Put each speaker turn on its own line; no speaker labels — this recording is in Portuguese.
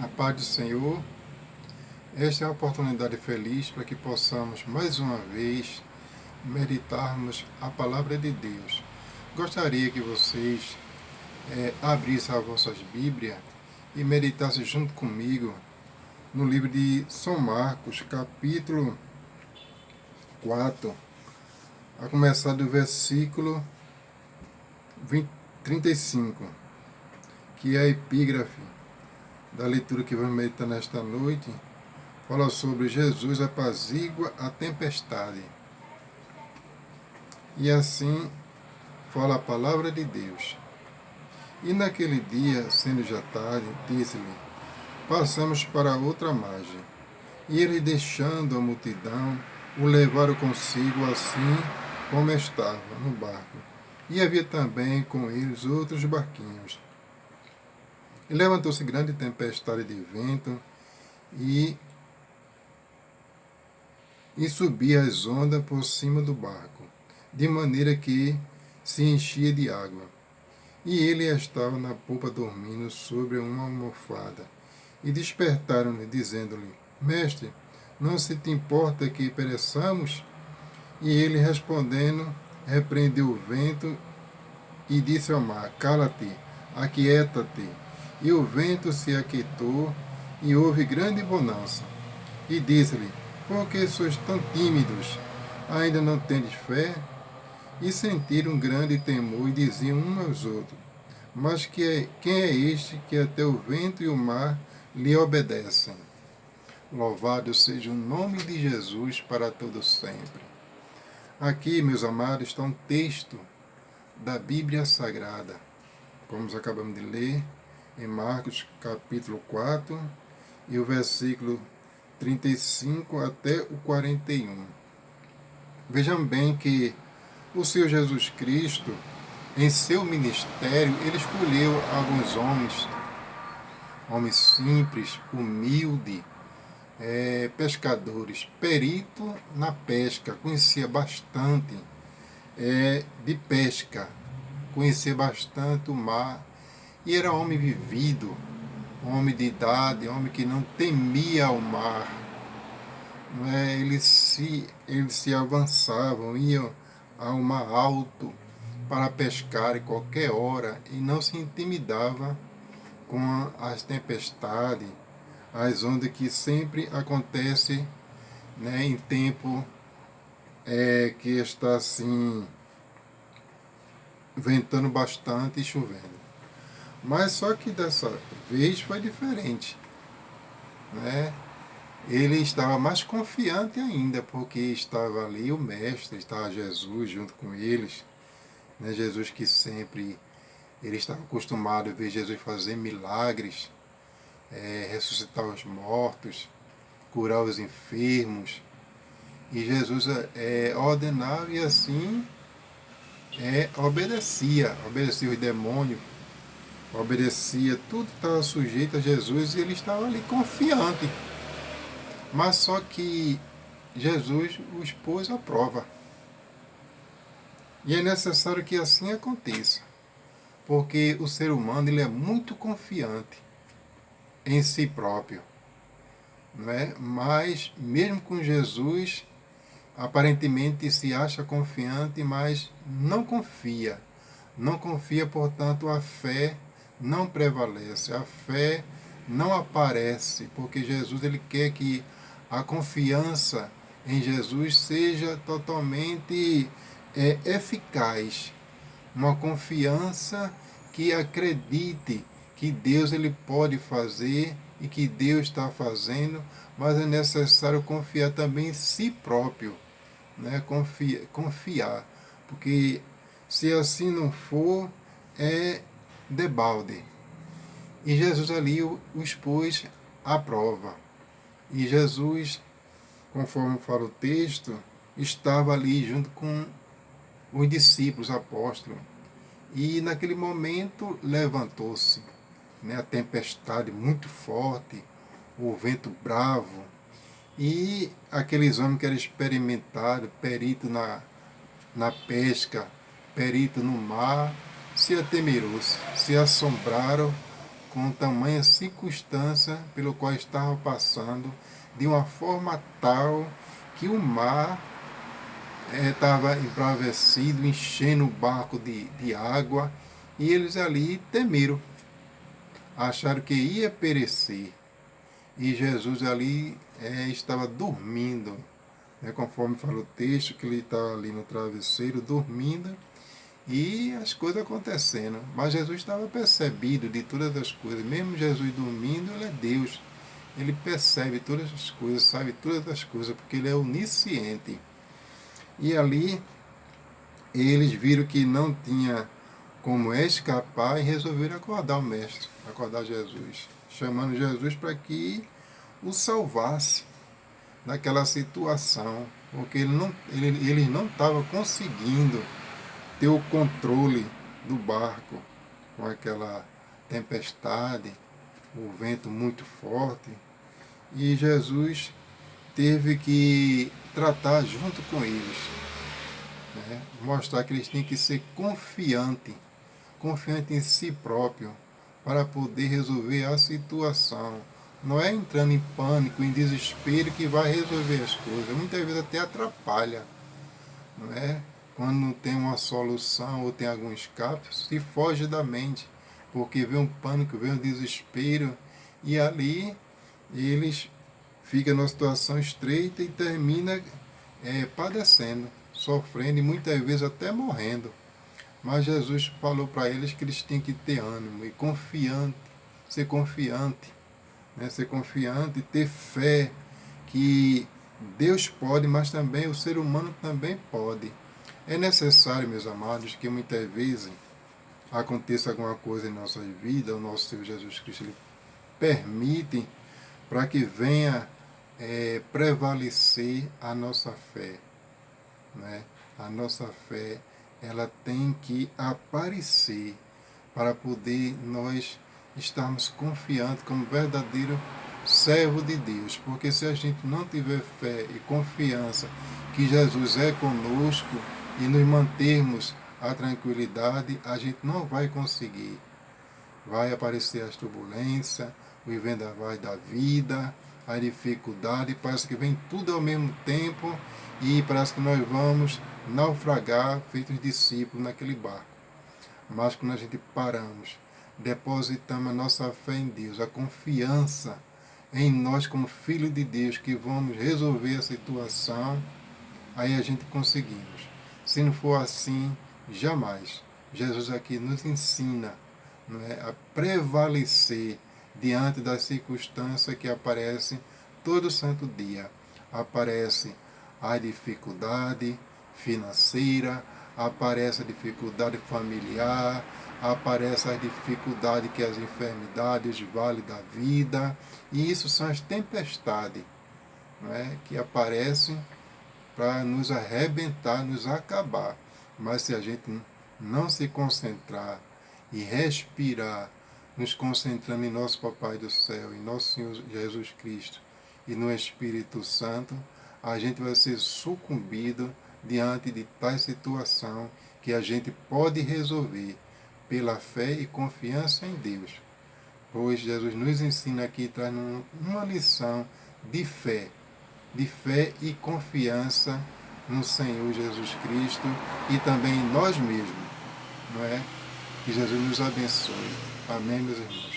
A paz do Senhor, esta é a oportunidade feliz para que possamos mais uma vez meditarmos a palavra de Deus. Gostaria que vocês abrissem as vossas Bíblias e meditassem junto comigo no livro de São Marcos, capítulo 4, a começar do versículo 35, que é a epígrafe da leitura que vamos meditar nesta noite, fala sobre Jesus apazigua a tempestade. E assim fala a palavra de Deus. E naquele dia, sendo já tarde, disse-lhe: passamos para outra margem. E ele, deixando a multidão, o levaram consigo assim como estava no barco. E havia também com eles outros barquinhos. E levantou-se grande tempestade de vento, e subia as ondas por cima do barco, de maneira que se enchia de água. E ele estava na popa dormindo sobre uma almofada. E despertaram-lhe, dizendo-lhe: Mestre, não se te importa que pereçamos? E ele, respondendo, repreendeu o vento e disse ao mar: Cala-te, aquieta-te. E o vento se aquietou, e houve grande bonança. E disse-lhe: Por que sois tão tímidos? Ainda não tendes fé? E sentiram grande temor e diziam uns aos outros: Mas quem é este que até o vento e o mar lhe obedecem? Louvado seja o nome de Jesus para todo sempre. Aqui, meus amados, está um texto da Bíblia Sagrada, como nós acabamos de ler, em Marcos capítulo 4, e o versículo 35 até o 41. Vejam bem que o Senhor Jesus Cristo, em seu ministério, ele escolheu alguns homens simples, humildes, pescadores, perito na pesca, conhecia bastante de pesca, conhecia bastante o mar, e era homem vivido, homem de idade, homem que não temia o mar. Eles se avançavam, iam ao mar alto para pescar em qualquer hora e não se intimidava com as tempestades, as ondas que sempre acontecem, em tempo que está assim ventando bastante e chovendo. Mas só que dessa vez foi diferente, Ele estava mais confiante ainda, porque estava ali o Mestre, estava Jesus junto com eles, Jesus que sempre, ele estava acostumado a ver Jesus fazer milagres, ressuscitar os mortos, curar os enfermos, e Jesus ordenava e assim obedecia os demônios, obedecia, tudo estava sujeito a Jesus e ele estava ali confiante. Mas só que Jesus os pôs à prova. E é necessário que assim aconteça, porque o ser humano ele é muito confiante em si próprio, Mas mesmo com Jesus, aparentemente se acha confiante, mas não confia. Não confia, portanto, a fé não prevalece, a fé não aparece, porque Jesus ele quer que a confiança em Jesus seja totalmente eficaz. Uma confiança que acredite que Deus ele pode fazer e que Deus está fazendo, mas é necessário confiar também em si próprio, confiar, porque se assim não for, é debalde. E Jesus ali os pôs à prova. E Jesus, conforme fala o texto, estava ali junto com os discípulos, apóstolos. E naquele momento levantou-se a tempestade muito forte, o vento bravo, e aqueles homens que eram experimentados, perito na pesca, perito no mar, se atemerouse, se assombraram com tamanha circunstância pelo qual estava passando, de uma forma tal que o mar estava embravecido, enchendo o barco de água, e eles ali temeram, acharam que ia perecer. E Jesus ali estava dormindo, conforme fala o texto, que ele estava ali no travesseiro, dormindo, e as coisas acontecendo. Mas Jesus estava percebido de todas as coisas. Mesmo Jesus dormindo, ele é Deus. Ele percebe todas as coisas, sabe todas as coisas, porque ele é onisciente. E ali eles viram que não tinha como escapar e resolveram acordar o Mestre, acordar Jesus, chamando Jesus para que o salvasse daquela situação, porque eles não estavam conseguindo ter o controle do barco com aquela tempestade, o vento muito forte, e Jesus teve que tratar junto com eles, mostrar que eles têm que ser confiante em si próprio para poder resolver a situação. Não é entrando em pânico, em desespero que vai resolver as coisas. Muitas vezes até atrapalha, não é? Quando não tem uma solução ou tem algum escape, se foge da mente, porque vê um pânico, vê um desespero, e ali eles ficam numa situação estreita e termina padecendo, sofrendo e muitas vezes até morrendo. Mas Jesus falou para eles que eles têm que ter ânimo e ser confiante, ser confiante e ter fé que Deus pode, mas também o ser humano também pode. É necessário, meus amados, que muitas vezes aconteça alguma coisa em nossas vidas, o nosso Senhor Jesus Cristo ele permite para que venha prevalecer a nossa fé. Né? A nossa fé ela tem que aparecer para poder nós estarmos confiantes como verdadeiro servo de Deus. Porque se a gente não tiver fé e confiança que Jesus é conosco e nos mantermos a tranquilidade, a gente não vai conseguir. Vai aparecer as turbulências, o vendaval da vida, a dificuldade, parece que vem tudo ao mesmo tempo e parece que nós vamos naufragar feitos discípulos naquele barco. Mas quando a gente paramos, depositamos a nossa fé em Deus, a confiança em nós como filhos de Deus que vamos resolver a situação, aí a gente conseguimos. Se não for assim, jamais. Jesus aqui nos ensina, não é, a prevalecer diante das circunstâncias que aparecem todo santo dia. Aparece a dificuldade financeira, aparece a dificuldade familiar, aparece a dificuldade que as enfermidades, os vales da vida, e isso são as tempestades, não é, que aparecem para nos arrebentar, nos acabar. Mas se a gente não se concentrar e respirar, nos concentrando em nosso Papai do Céu, em nosso Senhor Jesus Cristo e no Espírito Santo, a gente vai ser sucumbido diante de tal situação que a gente pode resolver pela fé e confiança em Deus. Pois Jesus nos ensina aqui, traz uma lição de fé e confiança no Senhor Jesus Cristo e também em nós mesmos, não é? Que Jesus nos abençoe. Amém, meus irmãos.